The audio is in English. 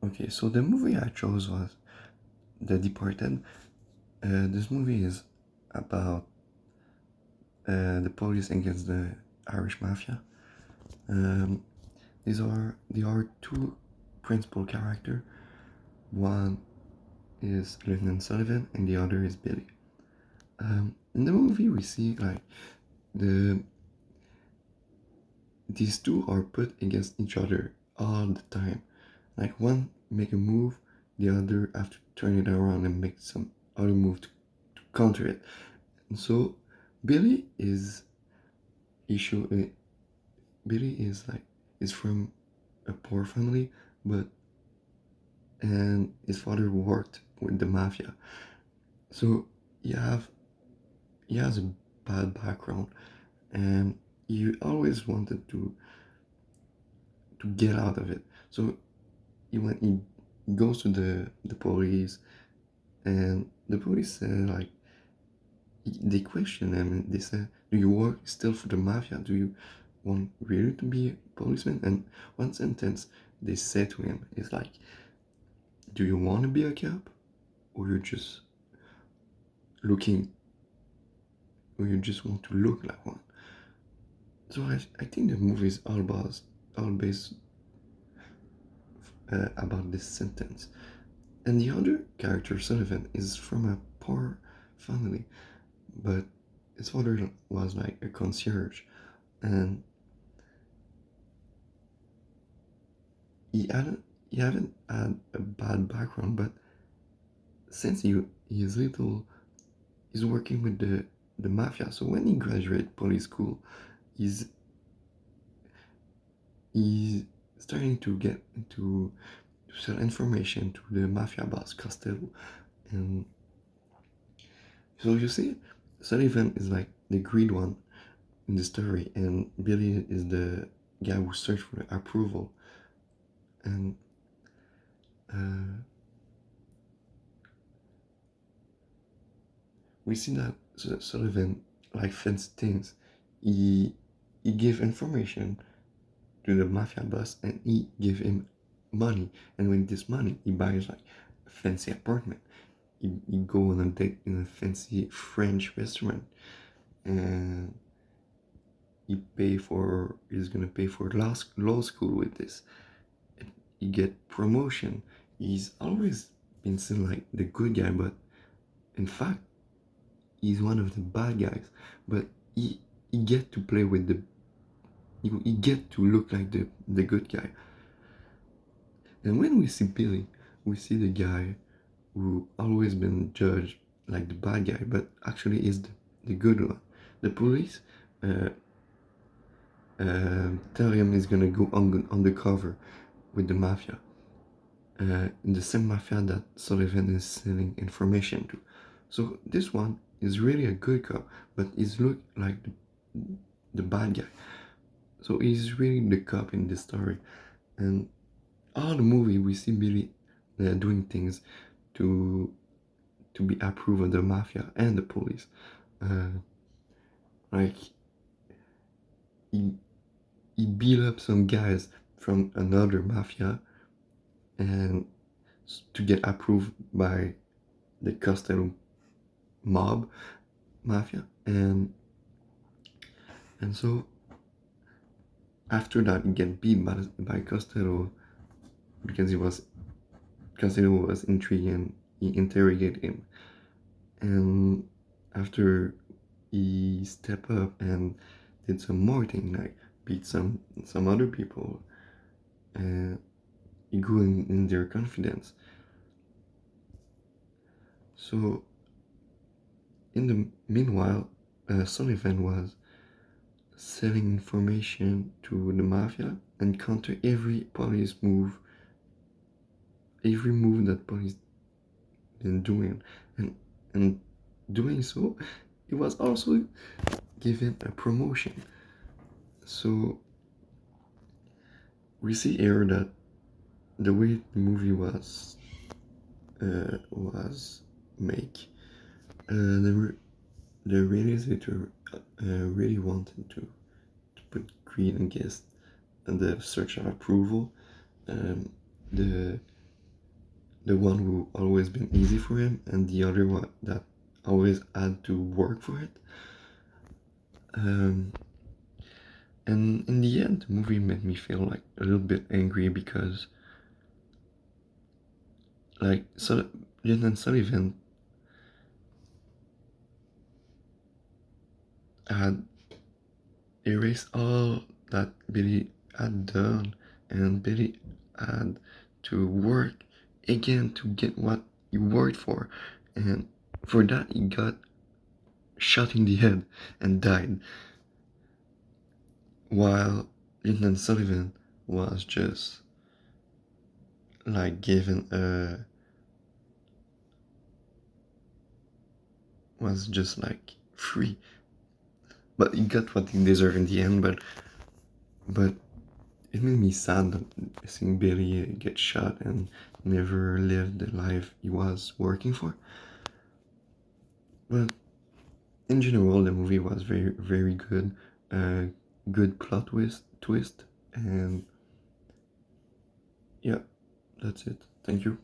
Okay, so the movie I chose was The Departed. This movie is about the police against the Irish mafia. Um, there are two principal characters. One is Lieutenant Sullivan, and the other is Billy. In the movie, we see like the these two are put against each other all the time. Like one make a move, the other have to turn it around and make some other move to counter it. And so Billy is issue. Billy is from a poor family, but and his father worked with the mafia. So you have he has a bad background, and he always wanted to get out of it. So he goes to the police, and the police say like they question him and they say, "Do you work still for the mafia? Do you want really to be a policeman?" And one sentence they say to him is like, "Do you want to be a cop, or you're just looking, or you just want to look like one?" So I think the movie is all based about this sentence. And the other character, Sullivan, is from a poor family, but his father was like a concierge, and he haven't had a bad background, but since he is little, he's working with the mafia. So when he graduated police school, he's he's starting to get into to sell information to the mafia boss Costello, and so you see, Sullivan is like the greed one in the story, and Billy is the guy who searched for the approval. And uh, we see that Sullivan like fancy things. He he gave information to the mafia boss, and he give him money. And with this money, he buys like a fancy apartment. He go on a date in a fancy French restaurant, and he's gonna pay for law school with this. And he get promotion. He's always been seen like the good guy, but in fact he's one of the bad guys. But he get to play with he get to look like the good guy. And when we see Billy, we see the guy who always been judged like the bad guy, but actually is the good one. The police uh, tell him he's gonna go undercover with the mafia, in the same mafia that Sullivan is selling information to. So this one is really a good cop, but he's look like the bad guy. So he's really the cop in this story, and all the movie we see Billy doing things to be approved of the mafia and the police. Uh, like he he beat up some guys from another mafia and to get approved by the Costello mob mafia, and so after that he get beat by Costello because Costello was intrigued and he interrogated him, and after he stepped up and did some more thing like beat some other people, and he grew in their confidence. So in the meanwhile, Sullivan was selling information to the mafia and counter every move that police been doing, and and doing so, it was also given a promotion. So we see here that the way the movie was made, the realizator really wanted to put greed against the search of approval. Um, the the one who always been easy for him, and the other one that always had to work for it. Um, and in the end, the movie made me feel like a little bit angry because, like, Lyndon Sullivan had erased all that Billy had done, and Billy had to work again to get what he worked for, and for that he got shot in the head and died, while Lyndon Sullivan was just like given a was just like free, but he got what he deserved in the end. But it made me sad that seeing Billy get shot and never live the life he was working for. But in general, the movie was very, very good. Good plot twist, and yeah, that's it. Thank you.